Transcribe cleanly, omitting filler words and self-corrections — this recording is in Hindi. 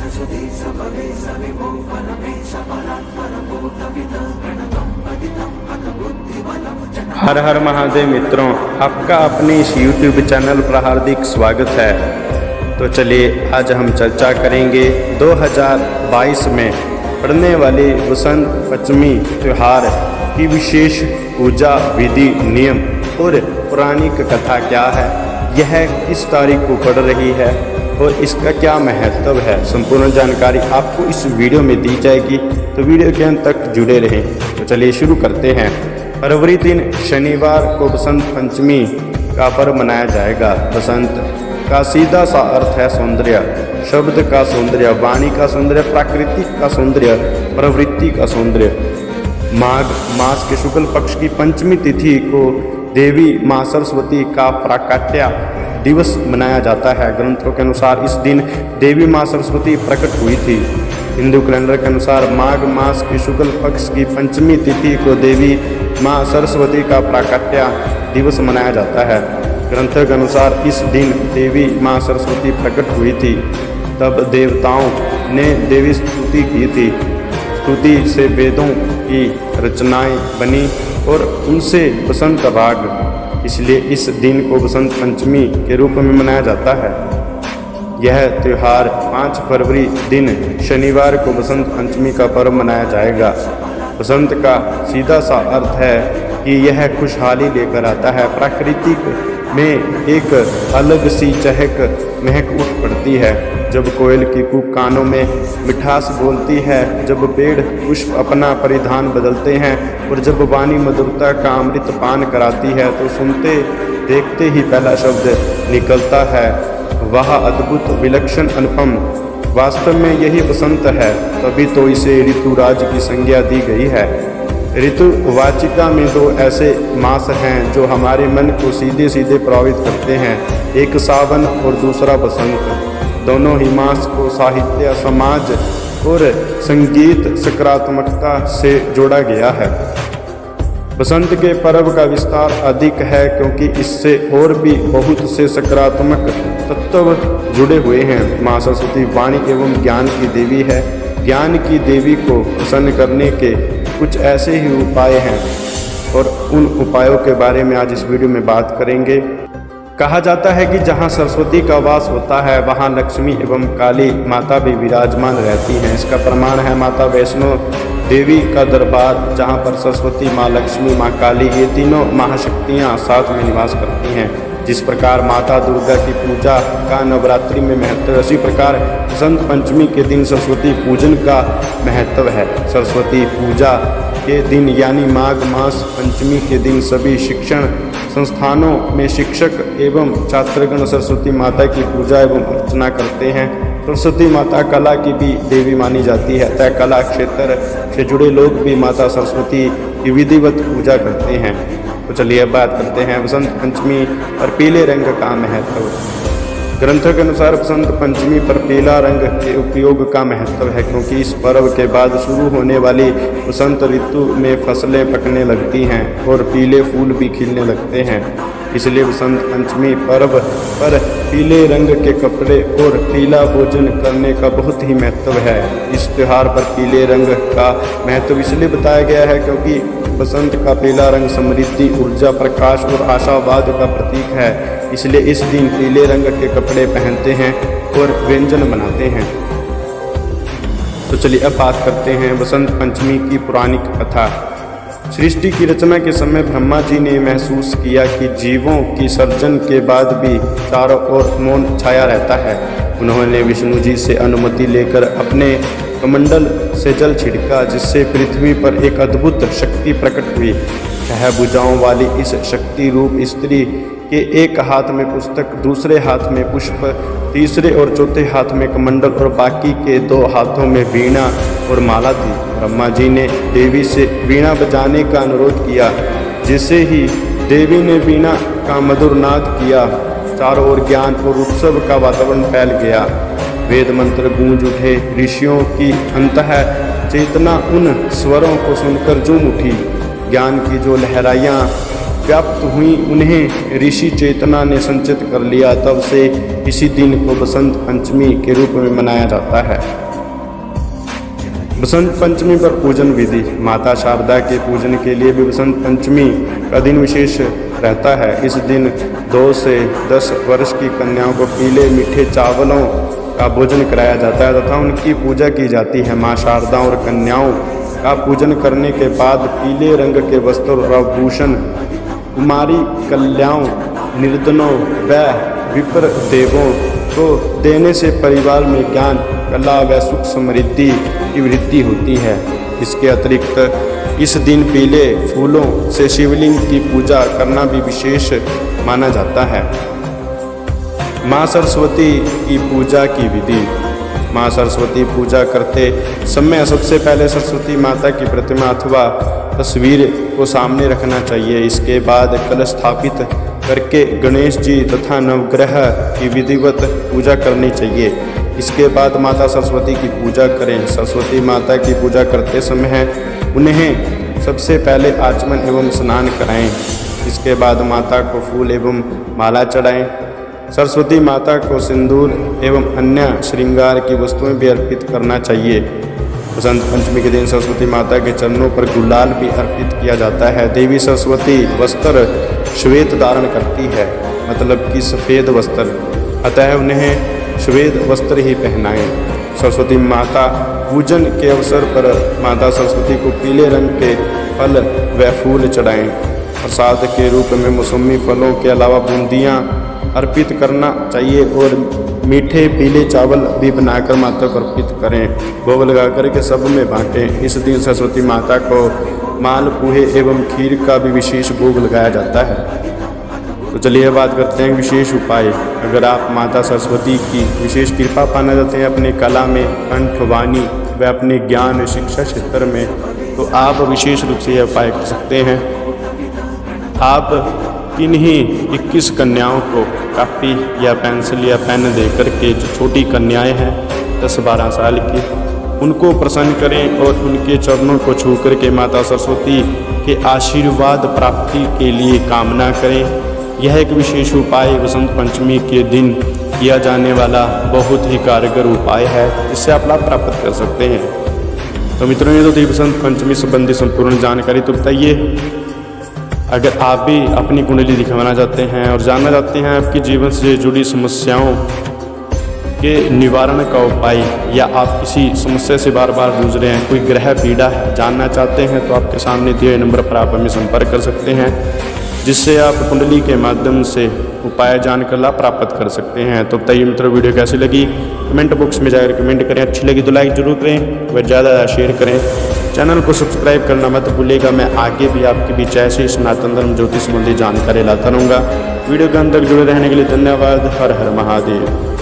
हर हर महादेव मित्रों, आपका अपने इस YouTube चैनल पर हार्दिक स्वागत है। तो चलिए आज हम चर्चा करेंगे 2022 में पड़ने वाले वसंत पंचमी त्यौहार की विशेष पूजा विधि, नियम और पौराणिक कथा क्या है, यह किस तारीख को पड़ रही है और इसका क्या महत्व है। संपूर्ण जानकारी आपको इस वीडियो में दी जाएगी, तो वीडियो के अंत तक जुड़े रहें। तो चलिए शुरू करते हैं। फरवरी 3 शनिवार को बसंत पंचमी का पर्व मनाया जाएगा। बसंत का सीधा सा अर्थ है सौंदर्य, शब्द का सौंदर्य, वाणी का सौंदर्य, प्राकृतिक का सौंदर्य, प्रवृत्ति का सौंदर्य। माघ मास के शुक्ल पक्ष की पंचमी तिथि को देवी माँ सरस्वती का प्राकट्य दिवस मनाया जाता है। ग्रंथों के अनुसार इस दिन देवी माँ सरस्वती प्रकट हुई थी। हिंदू कैलेंडर के अनुसार माघ मास की शुक्ल पक्ष की पंचमी तिथि को देवी माँ सरस्वती का प्राकट्य दिवस मनाया जाता है। ग्रंथों के अनुसार इस दिन देवी माँ सरस्वती प्रकट हुई थी। तब देवताओं ने देवी स्तुति की थी। स्तुति से वेदों की रचनाएं बनी और उनसे बसंत राग, इसलिए इस दिन को बसंत पंचमी के रूप में मनाया जाता है। यह त्यौहार 5 फरवरी दिन शनिवार को बसंत पंचमी का पर्व मनाया जाएगा। बसंत का सीधा सा अर्थ है कि यह खुशहाली लेकर आता है। प्राकृतिक में एक अलग सी चहक महक उठ पड़ती है जब कोयल की कूक कानों में मिठास बोलती है, जब पेड़ पुष्प अपना परिधान बदलते हैं और जब वाणी मधुरता का अमृत पान कराती है, तो सुनते देखते ही पहला शब्द निकलता है, वह अद्भुत विलक्षण अनुपम। वास्तव में यही बसंत है, तभी तो इसे ऋतुराज की संज्ञा दी गई है। ऋतुवाचिका में 2 ऐसे मास हैं जो हमारे मन को सीधे सीधे प्रभावित करते हैं, एक सावन और दूसरा बसंत। दोनों ही मास को साहित्य, समाज और संगीत सकारात्मकता से जोड़ा गया है। बसंत के पर्व का विस्तार अधिक है क्योंकि इससे और भी बहुत से सकारात्मक तत्व जुड़े हुए हैं। माँ सरस्वती वाणी एवं ज्ञान की देवी है। ज्ञान की देवी को प्रसन्न करने के कुछ ऐसे ही उपाय हैं और उन उपायों के बारे में आज इस वीडियो में बात करेंगे। कहा जाता है कि जहाँ सरस्वती का वास होता है वहाँ लक्ष्मी एवं काली माता भी विराजमान रहती हैं। इसका प्रमाण है माता वैष्णो देवी का दरबार, जहाँ पर सरस्वती, माँ लक्ष्मी, माँ काली, ये तीनों महाशक्तियाँ साथ में निवास करती हैं। जिस प्रकार माता दुर्गा की पूजा का नवरात्रि में महत्व है, उसी प्रकार बसंत पंचमी के दिन सरस्वती पूजन का महत्व है। सरस्वती पूजा के दिन यानी माघ मास पंचमी के दिन सभी शिक्षण संस्थानों में शिक्षक एवं छात्रगण सरस्वती माता की पूजा एवं अर्चना करते हैं। सरस्वती माता कला की भी देवी मानी जाती है, अतः कला क्षेत्र से जुड़े लोग भी माता सरस्वती की विधिवत पूजा करते हैं। तो चलिए अब बात करते हैं बसंत पंचमी और पीले रंग का महत्व। ग्रंथों के अनुसार बसंत पंचमी पर पीला रंग के उपयोग का महत्व है, क्योंकि इस पर्व के बाद शुरू होने वाली बसंत ऋतु में फसलें पकने लगती हैं और पीले फूल भी खिलने लगते हैं। इसलिए बसंत पंचमी पर्व पर पीले रंग के कपड़े और पीला भोजन करने का बहुत ही महत्व है। इस त्यौहार पर पीले रंग का महत्व इसलिए बताया गया है क्योंकि बसंत का पीला रंग समृद्धि, ऊर्जा, प्रकाश और आशावाद का प्रतीक है। इसलिए इस दिन पीले रंग के कपड़े पहनते हैं और व्यंजन बनाते हैं। तो चलिए अब बात करते हैं बसंत पंचमी की पौराणिक कथा। सृष्टि की रचना के समय ब्रह्मा जी ने महसूस किया कि जीवों की सर्जन के बाद भी चारों ओर मौन छाया रहता है। उन्होंने विष्णु जी से अनुमति लेकर अपने कमंडल से जल छिड़का, जिससे पृथ्वी पर एक अद्भुत शक्ति प्रकट हुई। 6 भुजाओं वाली इस शक्ति रूप स्त्री के एक हाथ में पुस्तक, दूसरे हाथ में पुष्प, तीसरे और चौथे हाथ में कमंडल और बाकी के 2 हाथों में वीणा और माला थी। ब्रह्मा जी ने देवी से वीणा बजाने का अनुरोध किया। जिसे ही देवी ने वीणा का मधुर नाद किया, चारों ओर ज्ञान और उत्सव का वातावरण फैल गया। वेद मंत्र गूंज उठे। ऋषियों की अंतः चेतना उन स्वरों को सुनकर झूम उठी। ज्ञान की जो लहराइयाँ व्याप्त हुई उन्हें ऋषि चेतना ने संचित कर लिया। तब से इसी दिन को बसंत पंचमी के रूप में मनाया जाता है। बसंत पंचमी पर पूजन विधि। माता शारदा के पूजन के लिए भी बसंत पंचमी का दिन विशेष रहता है। इस दिन 2 से 10 वर्ष की कन्याओं को पीले मीठे चावलों का भोजन कराया जाता है तथा उनकी पूजा की जाती है। माँ शारदा और कन्याओं का पूजन करने के बाद पीले रंग के वस्त्र और आभूषण कुमारी कन्याओं, निर्धनों व विप्र देवों को देने से परिवार में ज्ञान, कला व सुख समृद्धि की वृद्धि होती है। इसके अतिरिक्त इस दिन पीले फूलों से शिवलिंग की पूजा करना भी विशेष माना जाता है। माँ सरस्वती की पूजा की विधि। माँ सरस्वती पूजा करते समय सबसे पहले सरस्वती माता की प्रतिमा अथवा तस्वीर को सामने रखना चाहिए। इसके बाद कलश स्थापित करके गणेश जी तथा नवग्रह की विधिवत पूजा करनी चाहिए। इसके बाद माता सरस्वती की पूजा करें। सरस्वती माता की पूजा करते समय उन्हें सबसे पहले आचमन एवं स्नान कराएं। इसके बाद माता को फूल एवं माला चढ़ाएं। सरस्वती माता को सिंदूर एवं अन्य श्रृंगार की वस्तुएं भी अर्पित करना चाहिए। बसंत पंचमी के दिन सरस्वती माता के चरणों पर गुलाल भी अर्पित किया जाता है। देवी सरस्वती वस्त्र श्वेत धारण करती है, मतलब कि सफ़ेद वस्त्र, अतः उन्हें श्वेत वस्त्र ही पहनाएं। सरस्वती माता पूजन के अवसर पर माता सरस्वती को पीले रंग के फल व फूल चढ़ाएं। प्रसाद के रूप में मौसमी फलों के अलावा बूंदियाँ अर्पित करना चाहिए और मीठे पीले चावल भी बनाकर माता को अर्पित करें। भोग लगाकर के सब में बांटें। इस दिन सरस्वती माता को मालपुए एवं खीर का भी विशेष भोग लगाया जाता है। तो चलिए बात करते हैं विशेष उपाय। अगर आप माता सरस्वती की विशेष कृपा पाना चाहते हैं अपने कला में, कंठ, वाणी व अपने ज्ञान शिक्षा क्षेत्र में, तो आप विशेष रूप से यह उपाय कर सकते हैं। आप किन्हीं 21 कन्याओं को कापी या पेंसिल या पेन दे करके, जो छोटी कन्याएं हैं 10-12 साल की, उनको प्रसन्न करें और उनके चरणों को छू करके माता सरस्वती के आशीर्वाद प्राप्ति के लिए कामना करें। यह एक विशेष उपाय बसंत पंचमी के दिन किया जाने वाला बहुत ही कारगर उपाय है, जिससे आप लाभ प्राप्त कर सकते हैं। तो मित्रों, ये तो थी बसंत पंचमी संबंधी संपूर्ण जानकारी। तो बताइए, अगर आप भी अपनी कुंडली दिखवाना चाहते हैं और जानना चाहते हैं आपके जीवन से जुड़ी समस्याओं के निवारण का उपाय, या आप किसी समस्या से बार बार जूझ रहे हैं, कोई ग्रह पीड़ा है, जानना चाहते हैं, तो आपके सामने दिए नंबर पर आप हमें संपर्क कर सकते हैं, जिससे आप कुंडली के माध्यम से उपाय जानकर लाभ प्राप्त कर सकते हैं। तो बताइए मित्रों, वीडियो कैसी लगी कमेंट बॉक्स में जाकर कमेंट करें। अच्छी लगी तो लाइक जरूर करें व ज़्यादा शेयर करें। चैनल को सब्सक्राइब करना मत भूलिएगा। मैं आगे भी आपके बीच ऐसे सनातन धर्म ज्योतिष संबंधी जानकारी लाता रहूँगा। वीडियो के अंदर जुड़े रहने के लिए धन्यवाद। हर हर महादेव।